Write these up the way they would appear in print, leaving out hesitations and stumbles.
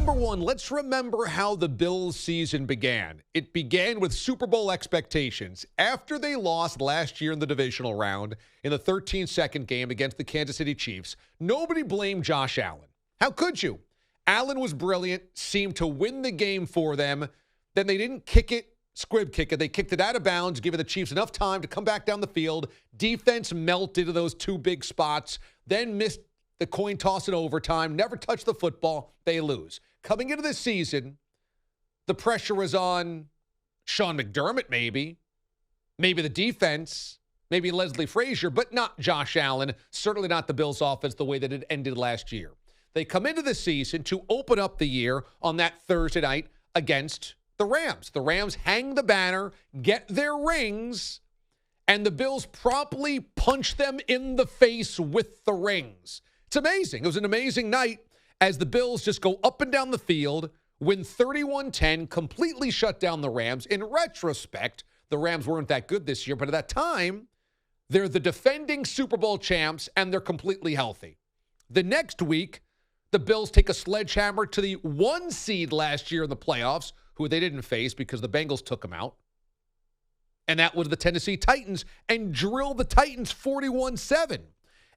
Number one, let's remember how the Bills season began. It began with Super Bowl expectations. After they lost last year in the divisional round in the 13-second game against the Kansas City Chiefs, nobody blamed Josh Allen. How could you? Allen was brilliant, seemed to win the game for them. Then they didn't squib kick it. They kicked it out of bounds, giving the Chiefs enough time to come back down the field. Defense melted to those two big spots, then missed the coin toss in overtime, never touched the football. They lose. Coming into this season, the pressure was on Sean McDermott, maybe the defense, maybe Leslie Frazier, but not Josh Allen, certainly not the Bills' offense the way that it ended last year. They come into the season to open up the year on that Thursday night against the Rams. The Rams hang the banner, get their rings, and the Bills promptly punch them in the face with the rings. It's amazing. It was an amazing night as the Bills just go up and down the field, win 31-10, completely shut down the Rams. In retrospect, the Rams weren't that good this year, but at that time, they're the defending Super Bowl champs, and they're completely healthy. The next week, the Bills take a sledgehammer to the 1 seed last year in the playoffs, who they didn't face because the Bengals took them out. And that was the Tennessee Titans, and drill the Titans 41-7.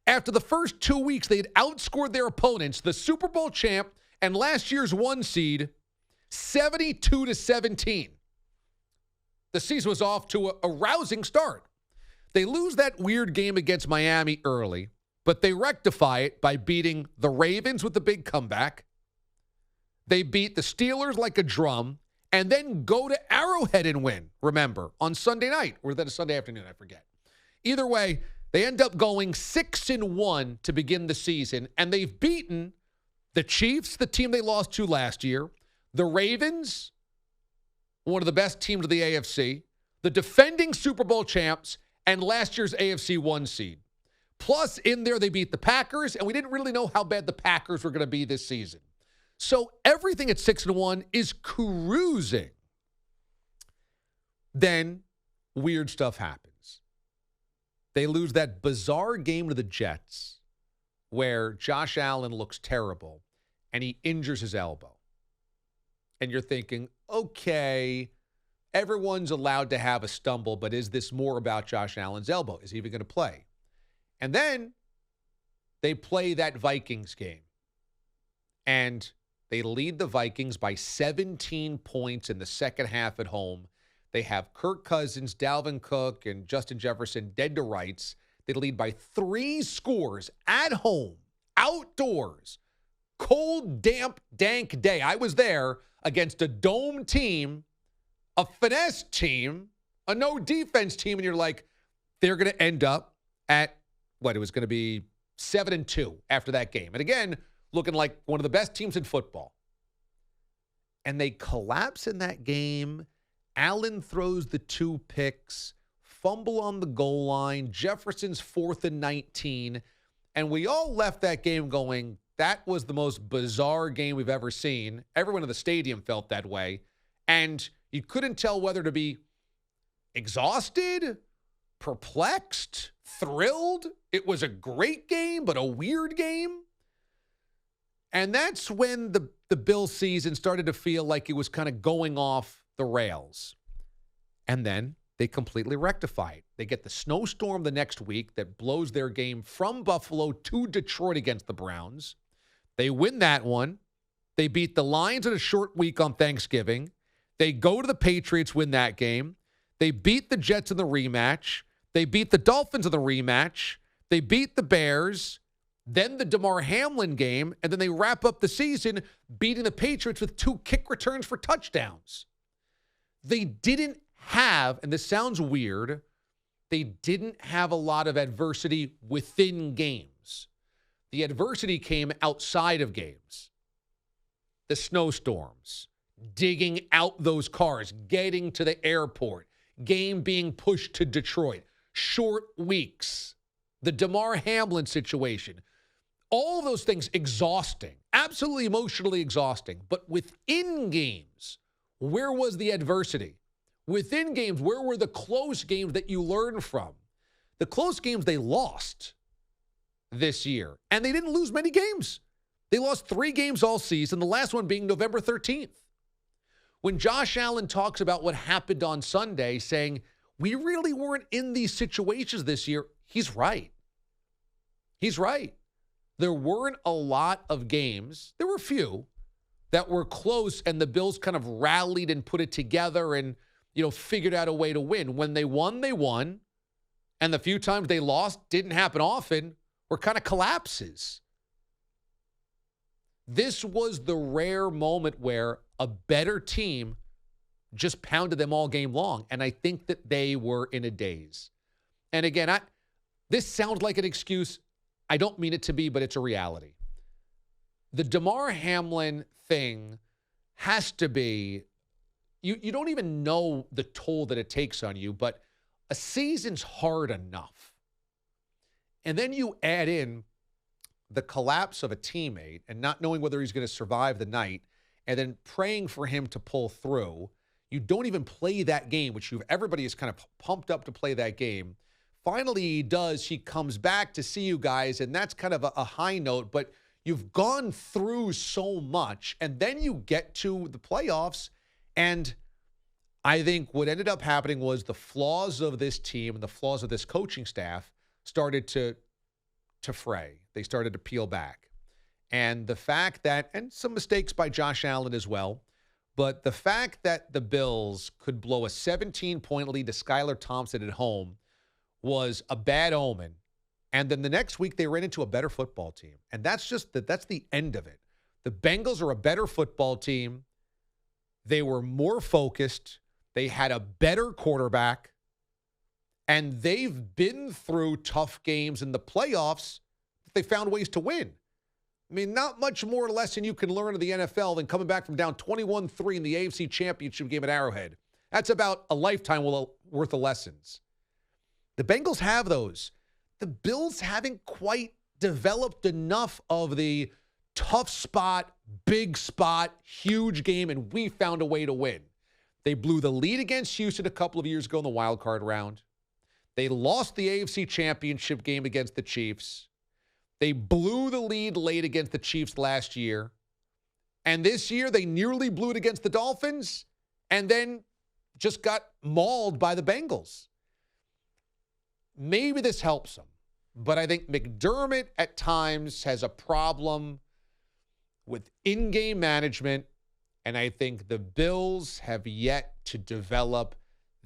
After the first 2 weeks, they had outscored their opponents, the Super Bowl champ and last year's 1 seed, 72-17. The season was off to a rousing start. They lose that weird game against Miami early, but they rectify it by beating the Ravens with the big comeback. They beat the Steelers like a drum, and then go to Arrowhead and win, remember, on Sunday night. Or was that a Sunday afternoon? I forget. Either way, they end up going 6-1 to begin the season, and they've beaten the Chiefs, the team they lost to last year, the Ravens, one of the best teams of the AFC, the defending Super Bowl champs, and last year's AFC 1 seed. Plus, in there, they beat the Packers, and we didn't really know how bad the Packers were going to be this season. So everything at 6-1 is cruising. Then weird stuff happens. They lose that bizarre game to the Jets where Josh Allen looks terrible and he injures his elbow. And you're thinking, okay, everyone's allowed to have a stumble, but is this more about Josh Allen's elbow? Is he even going to play? And then they play that Vikings game. And they lead the Vikings by 17 points in the second half at home. They have Kirk Cousins, Dalvin Cook, and Justin Jefferson dead to rights. They lead by 3 scores at home, outdoors. Cold, damp, dank day. I was there against a dome team, a finesse team, a no-defense team, and you're like, they're going to end up at, it was going to be 7-2 after that game. And again, looking like one of the best teams in football. And they collapse in that game. Allen throws the 2 picks, fumble on the goal line, Jefferson's 4th and 19, and we all left that game going, that was the most bizarre game we've ever seen. Everyone in the stadium felt that way, and you couldn't tell whether to be exhausted, perplexed, thrilled. It was a great game, but a weird game. And that's when the Bills season started to feel like it was kind of going off the rails. And then they completely rectify it. They get the snowstorm the next week that blows their game from Buffalo to Detroit against the Browns. They win that one. They beat the Lions in a short week on Thanksgiving. They go to the Patriots, win that game. They beat the Jets in the rematch. They beat the Dolphins in the rematch. They beat the Bears. Then the Damar Hamlin game. And then they wrap up the season beating the Patriots with 2 kick returns for touchdowns. They didn't have, and this sounds weird, they didn't have a lot of adversity within games. The adversity came outside of games. The snowstorms, digging out those cars, getting to the airport, game being pushed to Detroit, short weeks, the Damar Hamlin situation, all those things exhausting, absolutely emotionally exhausting. But within games, where was the adversity? Within games, where were the close games that you learned from? The close games they lost this year. And they didn't lose many games. They lost 3 games all season, the last one being November 13th. When Josh Allen talks about what happened on Sunday, saying, we really weren't in these situations this year, he's right. He's right. There weren't a lot of games. There were a few that were close, and the Bills kind of rallied and put it together and, figured out a way to win. When they won, they won. And the few times they lost, didn't happen often, were kind of collapses. This was the rare moment where a better team just pounded them all game long. And I think that they were in a daze. And again, this sounds like an excuse. I don't mean it to be, but it's a reality. The Damar Hamlin thing has to be, you don't even know the toll that it takes on you, but a season's hard enough. And then you add in the collapse of a teammate and not knowing whether he's going to survive the night and then praying for him to pull through. You don't even play that game, which everybody is kind of pumped up to play that game. Finally, he does. He comes back to see you guys, and that's kind of a high note, but you've gone through so much, and then you get to the playoffs, and I think what ended up happening was the flaws of this team and the flaws of this coaching staff started to fray. They started to peel back. And the fact that, and some mistakes by Josh Allen as well, but the fact that the Bills could blow a 17-point lead to Skylar Thompson at home was a bad omen. And then the next week they ran into a better football team. And that's the end of it. The Bengals are a better football team. They were more focused. They had a better quarterback. And they've been through tough games in the playoffs that they found ways to win. I mean, not much more lesson you can learn in the NFL than coming back from down 21-3 in the AFC Championship game at Arrowhead. That's about a lifetime worth of lessons. The Bengals have those. The Bills haven't quite developed enough of the tough spot, big spot, huge game, and we found a way to win. They blew the lead against Houston a couple of years ago in the wild card round. They lost the AFC Championship game against the Chiefs. They blew the lead late against the Chiefs last year. And this year, they nearly blew it against the Dolphins and then just got mauled by the Bengals. Maybe this helps them. But I think McDermott at times has a problem with in-game management. And I think the Bills have yet to develop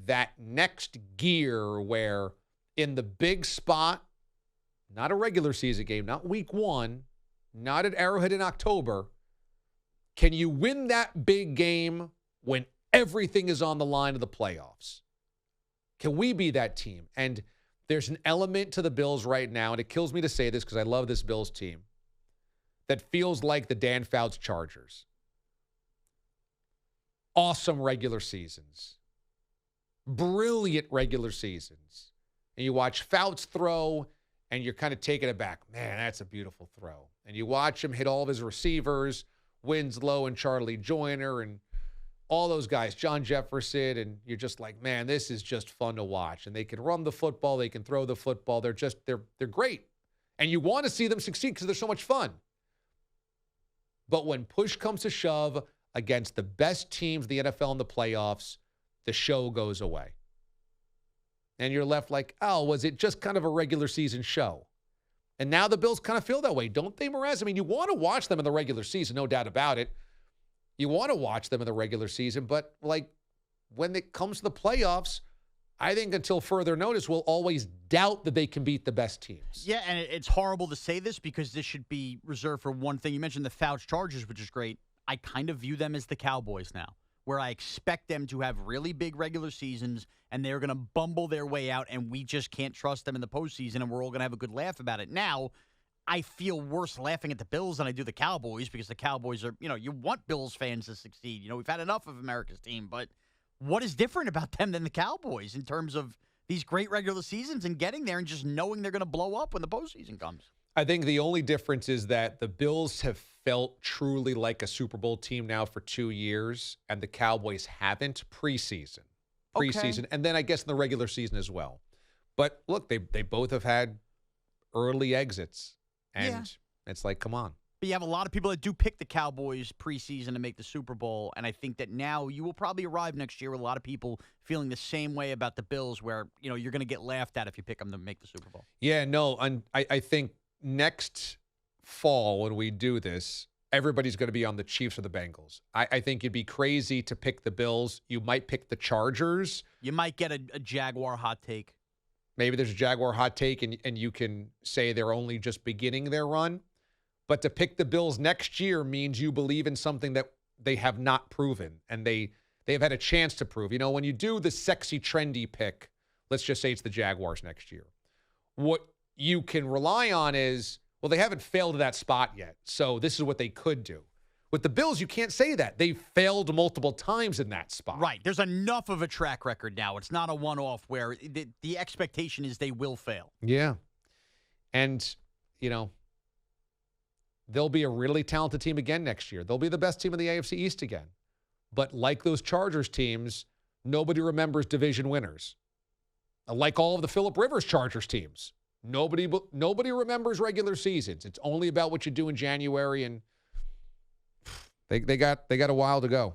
that next gear where in the big spot, not a regular season game, not week 1, not at Arrowhead in October, can you win that big game when everything is on the line of the playoffs? Can we be that team? And there's an element to the Bills right now, and it kills me to say this because I love this Bills team, that feels like the Dan Fouts Chargers. Awesome regular seasons. Brilliant regular seasons. And you watch Fouts throw, and you're kind of taken aback. Man, that's a beautiful throw. And you watch him hit all of his receivers, Winslow and Charlie Joyner and all those guys, John Jefferson, and you're just like, man, this is just fun to watch. And they can run the football, they can throw the football. They're great. And you want to see them succeed because they're so much fun. But when push comes to shove against the best teams in the NFL in the playoffs, the show goes away. And you're left like, oh, was it just kind of a regular season show? And now the Bills kind of feel that way, don't they, Mraz? I mean, you want to watch them in the regular season, no doubt about it. You want to watch them in the regular season, but like when it comes to the playoffs, I think until further notice, we'll always doubt that they can beat the best teams. Yeah, and it's horrible to say this because this should be reserved for one thing. You mentioned the Fouts Chargers, which is great. I kind of view them as the Cowboys now, where I expect them to have really big regular seasons and they're going to bumble their way out and we just can't trust them in the postseason and we're all going to have a good laugh about it. Now, I feel worse laughing at the Bills than I do the Cowboys because the Cowboys are, you want Bills fans to succeed. We've had enough of America's team, but what is different about them than the Cowboys in terms of these great regular seasons and getting there and just knowing they're going to blow up when the postseason comes? I think the only difference is that the Bills have felt truly like a Super Bowl team now for 2 years, and the Cowboys haven't preseason. Okay. And then I guess in the regular season as well. But look, they both have had early exits, and it's like, come on. But you have a lot of people that do pick the Cowboys preseason to make the Super Bowl, and I think that now you will probably arrive next year with a lot of people feeling the same way about the Bills, where you're going to get laughed at if you pick them to make the Super Bowl. Yeah, no, I think next fall when we do this, everybody's going to be on the Chiefs or the Bengals. I think you'd be crazy to pick the Bills. You might pick the Chargers. You might get a Jaguar hot take. Maybe there's a Jaguar hot take, and you can say they're only just beginning their run. But to pick the Bills next year means you believe in something that they have not proven, and they have had a chance to prove. When you do the sexy, trendy pick, let's just say it's the Jaguars next year. What you can rely on is, well, they haven't failed to that spot yet, so this is what they could do. With the Bills, you can't say that. They've failed multiple times in that spot. Right. There's enough of a track record now. It's not a one-off where the expectation is they will fail. Yeah. And, they'll be a really talented team again next year. They'll be the best team in the AFC East again. But like those Chargers teams, nobody remembers division winners. Like all of the Phillip Rivers Chargers teams, nobody remembers regular seasons. It's only about what you do in January, and they got a while to go.